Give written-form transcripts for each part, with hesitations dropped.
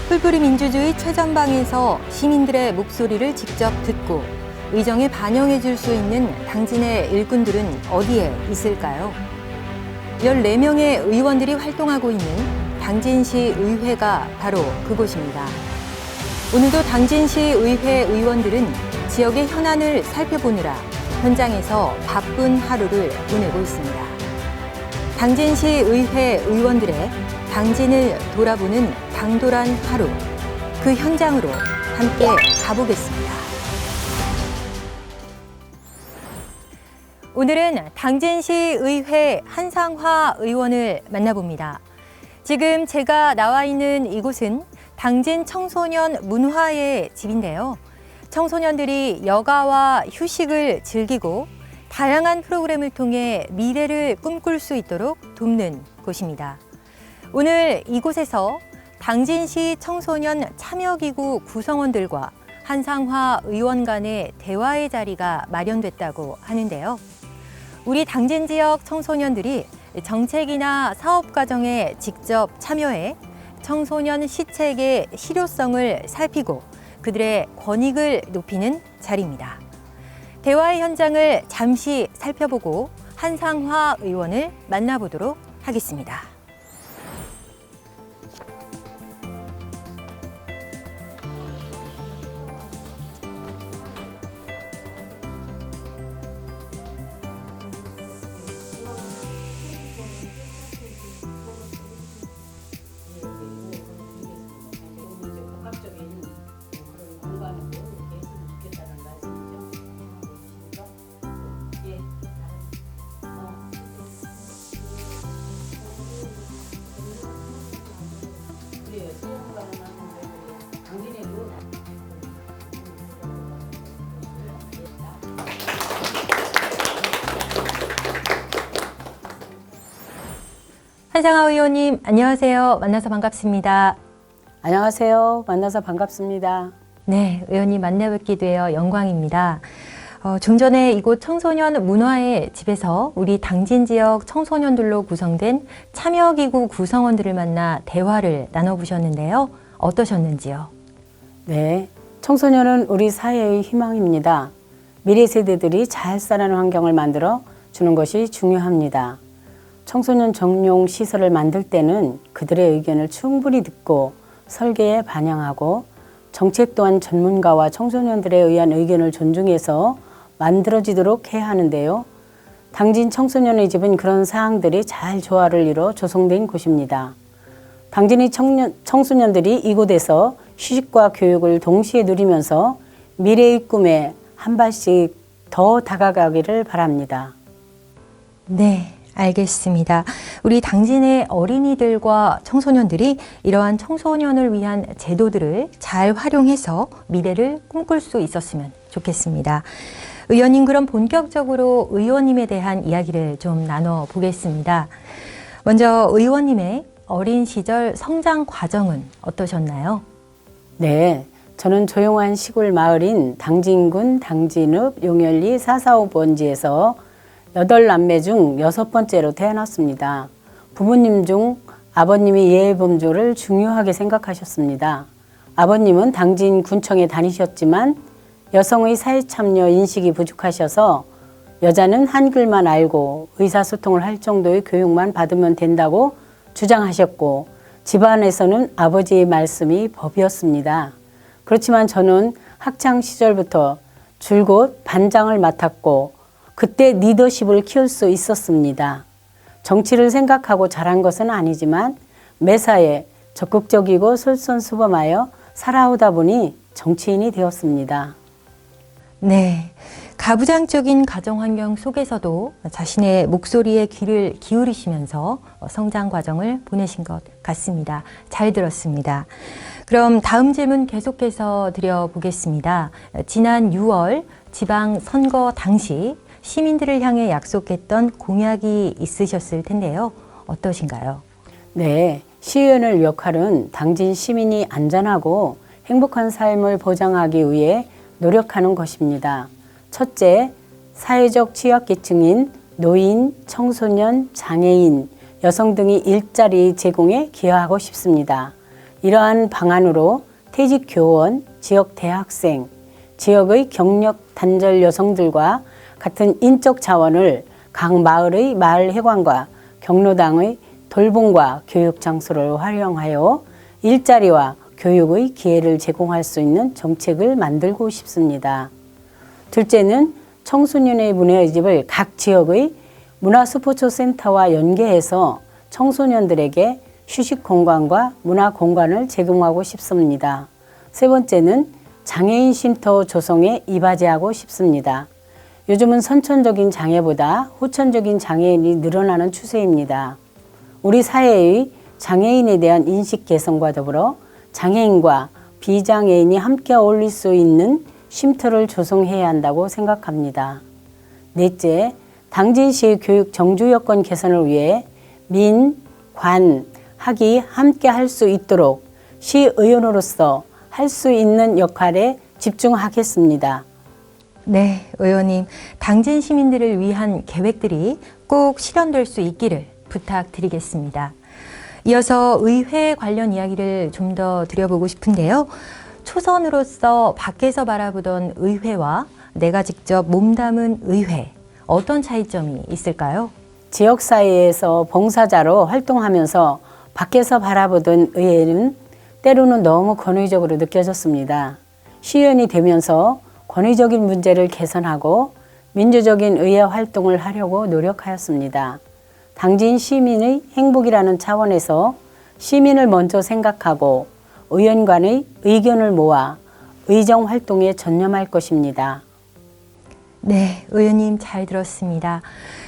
풀뿌리 민주주의 최전방에서 시민들의 목소리를 직접 듣고 의정에 반영해 줄 수 있는 당진의 일꾼들은 어디에 있을까요? 14명의 의원들이 활동하고 있는 당진시 의회가 바로 그곳입니다. 오늘도 당진시 의회 의원들은 지역의 현안을 살펴보느라 현장에서 바쁜 하루를 보내고 있습니다. 당진시 의회 의원들의 당진을 돌아보는 당돌한 하루, 그 현장으로 함께 가보겠습니다. 오늘은 당진시 의회 한상화 의원을 만나봅니다. 지금 제가 나와 있는 이곳은 당진 청소년 문화의 집인데요. 청소년들이 여가와 휴식을 즐기고 다양한 프로그램을 통해 미래를 꿈꿀 수 있도록 돕는 곳입니다. 오늘 이곳에서 당진시 청소년 참여기구 구성원들과 한상화 의원 간의 대화의 자리가 마련됐다고 하는데요. 우리 당진 지역 청소년들이 정책이나 사업 과정에 직접 참여해 청소년 시책의 실효성을 살피고 그들의 권익을 높이는 자리입니다. 대화의 현장을 잠시 살펴보고 한상화 의원을 만나보도록 하겠습니다. 한상화 의원님, 안녕하세요. 만나서 반갑습니다. 안녕하세요. 만나서 반갑습니다. 네, 의원님 만나뵙게 되어 영광입니다. 좀 전에 이곳 청소년 문화의 집에서 우리 당진 지역 청소년들로 구성된 참여기구 구성원들을 만나 대화를 나눠보셨는데요. 어떠셨는지요? 네, 청소년은 우리 사회의 희망입니다. 미래 세대들이 잘 살아가는 환경을 만들어 주는 것이 중요합니다. 청소년 전용 시설을 만들 때는 그들의 의견을 충분히 듣고 설계에 반영하고 정책 또한 전문가와 청소년들에 의한 의견을 존중해서 만들어지도록 해야 하는데요. 당진 청소년의 집은 그런 사항들이 잘 조화를 이뤄 조성된 곳입니다. 당진의 청소년들이 이곳에서 휴식과 교육을 동시에 누리면서 미래의 꿈에 한 발씩 더 다가가기를 바랍니다. 네. 알겠습니다. 우리 당진의 어린이들과 청소년들이 이러한 청소년을 위한 제도들을 잘 활용해서 미래를 꿈꿀 수 있었으면 좋겠습니다. 의원님, 그럼 본격적으로 의원님에 대한 이야기를 좀 나눠보겠습니다. 먼저 의원님의 어린 시절 성장 과정은 어떠셨나요? 네, 저는 조용한 시골 마을인 당진군 당진읍 용열리 445번지에서 8남매 중 6번째로 태어났습니다. 부모님 중 아버님이 예해범조를 중요하게 생각하셨습니다. 아버님은 당진군청에 다니셨지만 여성의 사회참여 인식이 부족하셔서 여자는 한글만 알고 의사소통을 할 정도의 교육만 받으면 된다고 주장하셨고 집안에서는 아버지의 말씀이 법이었습니다. 그렇지만 저는 학창시절부터 줄곧 반장을 맡았고 그때 리더십을 키울 수 있었습니다. 정치를 생각하고 자란 것은 아니지만 매사에 적극적이고 솔선수범하여 살아오다 보니 정치인이 되었습니다. 네, 가부장적인 가정환경 속에서도 자신의 목소리에 귀를 기울이시면서 성장 과정을 보내신 것 같습니다. 잘 들었습니다. 그럼 다음 질문 계속해서 드려보겠습니다. 지난 6월 지방선거 당시 시민들을 향해 약속했던 공약이 있으셨을 텐데요. 어떠신가요? 네, 시의원의 역할은 당진 시민이 안전하고 행복한 삶을 보장하기 위해 노력하는 것입니다. 첫째, 사회적 취약계층인 노인, 청소년, 장애인, 여성 등이 일자리 제공에 기여하고 싶습니다. 이러한 방안으로 퇴직 교원, 지역 대학생, 지역의 경력 단절 여성들과 같은 인적 자원을 각 마을의 마을회관과 경로당의 돌봄과 교육 장소를 활용하여 일자리와 교육의 기회를 제공할 수 있는 정책을 만들고 싶습니다. 둘째는 청소년의 문화의 집을 각 지역의 문화스포츠센터와 연계해서 청소년들에게 휴식 공간과 문화 공간을 제공하고 싶습니다. 세 번째는 장애인 쉼터 조성에 이바지하고 싶습니다. 요즘은 선천적인 장애보다 후천적인 장애인이 늘어나는 추세입니다. 우리 사회의 장애인에 대한 인식 개선과 더불어 장애인과 비장애인이 함께 어울릴 수 있는 쉼터를 조성해야 한다고 생각합니다. 넷째, 당진시 교육 정주 여건 개선을 위해 민, 관, 학이 함께 할 수 있도록 시의원으로서 할 수 있는 역할에 집중하겠습니다. 네, 의원님. 당진 시민들을 위한 계획들이 꼭 실현될 수 있기를 부탁드리겠습니다. 이어서 의회 관련 이야기를 좀 더 드려보고 싶은데요. 초선으로서 밖에서 바라보던 의회와 내가 직접 몸담은 의회, 어떤 차이점이 있을까요? 지역사회에서 봉사자로 활동하면서 밖에서 바라보던 의회는 때로는 너무 권위적으로 느껴졌습니다. 시의원이 되면서 권위적인 문제를 개선하고 민주적인 의회 활동을 하려고 노력하였습니다. 당진 시민의 행복이라는 차원에서 시민을 먼저 생각하고 의원 간의 의견을 모아 의정 활동에 전념할 것입니다. 네, 의원님 잘 들었습니다.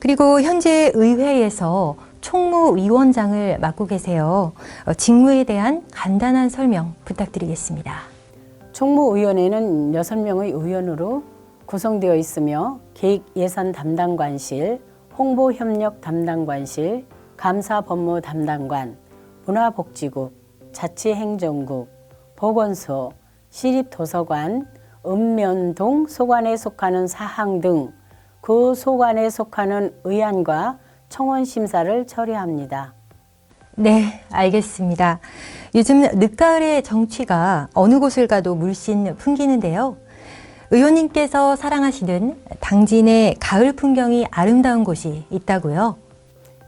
그리고 현재 의회에서 총무위원장을 맡고 계세요. 직무에 대한 간단한 설명 부탁드리겠습니다. 총무위원회는 6명의 의원으로 구성되어 있으며 계획예산 담당관실, 홍보협력 담당관실, 감사법무 담당관, 문화복지국, 자치행정국, 보건소, 시립도서관, 읍면동 소관에 속하는 사항 등 그 소관에 속하는 의안과 청원 심사를 처리합니다. 네, 알겠습니다. 요즘 늦가을의 정취가 어느 곳을 가도 물씬 풍기는데요. 의원님께서 사랑하시는 당진의 가을 풍경이 아름다운 곳이 있다고요?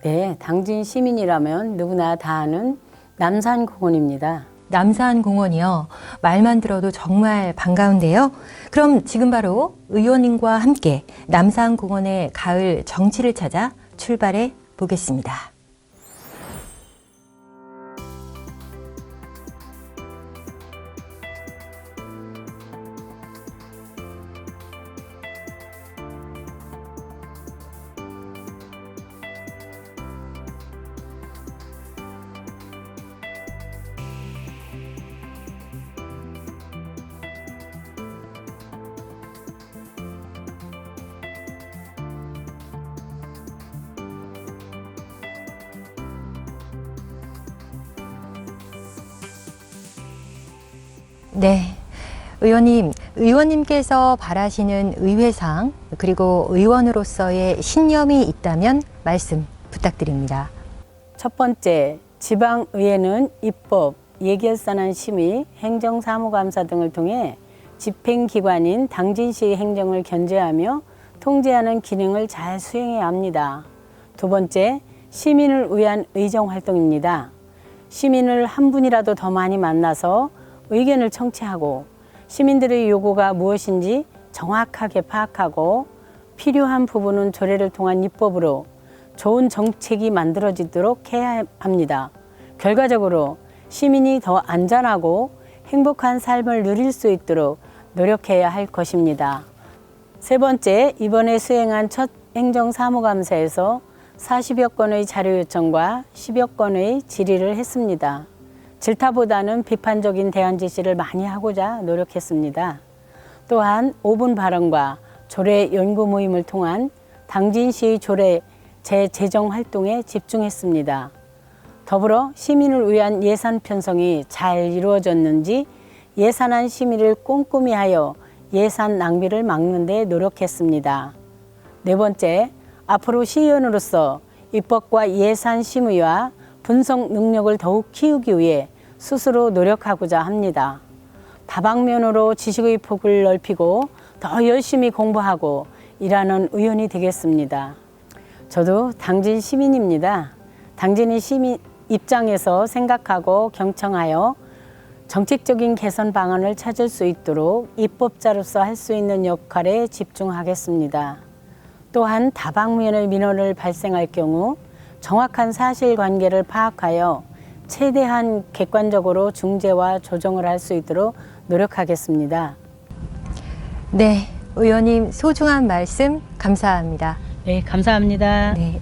네, 당진 시민이라면 누구나 다 아는 남산공원입니다. 남산공원이요. 말만 들어도 정말 반가운데요. 그럼 지금 바로 의원님과 함께 남산공원의 가을 정취를 찾아 출발해 보겠습니다. 네, 의원님께서 바라시는 의회상 그리고 의원으로서의 신념이 있다면 말씀 부탁드립니다. 첫 번째, 지방의회는 입법, 예결산안 심의, 행정사무감사 등을 통해 집행기관인 당진시의 행정을 견제하며 통제하는 기능을 잘 수행해야 합니다. 두 번째, 시민을 위한 의정활동입니다. 시민을 한 분이라도 더 많이 만나서 의견을 청취하고 시민들의 요구가 무엇인지 정확하게 파악하고 필요한 부분은 조례를 통한 입법으로 좋은 정책이 만들어지도록 해야 합니다. 결과적으로 시민이 더 안전하고 행복한 삶을 누릴 수 있도록 노력해야 할 것입니다. 세 번째, 이번에 수행한 첫 행정사무감사에서 40여 건의 자료 요청과 10여 건의 질의를 했습니다. 질타보다는 비판적인 대안 제시를 많이 하고자 노력했습니다. 또한 5분 발언과 조례 연구 모임을 통한 당진시의 조례 재제정 활동에 집중했습니다. 더불어 시민을 위한 예산 편성이 잘 이루어졌는지 예산안 심의를 꼼꼼히 하여 예산 낭비를 막는 데 노력했습니다. 네 번째, 앞으로 시의원으로서 입법과 예산 심의와 분석 능력을 더욱 키우기 위해 스스로 노력하고자 합니다. 다방면으로 지식의 폭을 넓히고 더 열심히 공부하고 일하는 의원이 되겠습니다. 저도 당진 시민입니다. 당진의 시민 입장에서 생각하고 경청하여 정책적인 개선 방안을 찾을 수 있도록 입법자로서 할 수 있는 역할에 집중하겠습니다. 또한 다방면의 민원을 발생할 경우 정확한 사실관계를 파악하여 최대한 객관적으로 중재와 조정을 할 수 있도록 노력하겠습니다. 네, 의원님 소중한 말씀 감사합니다. 네, 감사합니다. 네.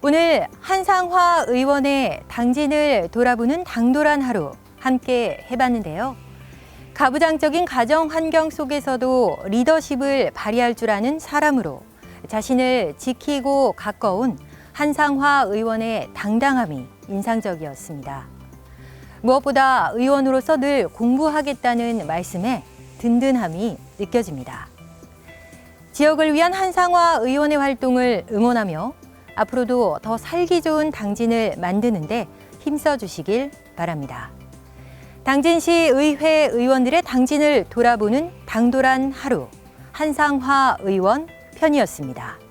오늘 한상화 의원의 당진을 돌아보는 당돌한 하루 함께 해봤는데요. 가부장적인 가정 환경 속에서도 리더십을 발휘할 줄 아는 사람으로 자신을 지키고 가꿔온 한상화 의원의 당당함이 인상적이었습니다. 무엇보다 의원으로서 늘 공부하겠다는 말씀에 든든함이 느껴집니다. 지역을 위한 한상화 의원의 활동을 응원하며 앞으로도 더 살기 좋은 당진을 만드는데 힘써 주시길 바랍니다. 당진시 의회 의원들의 당진을 돌아보는 당돌한 하루, 한상화 의원 편이었습니다.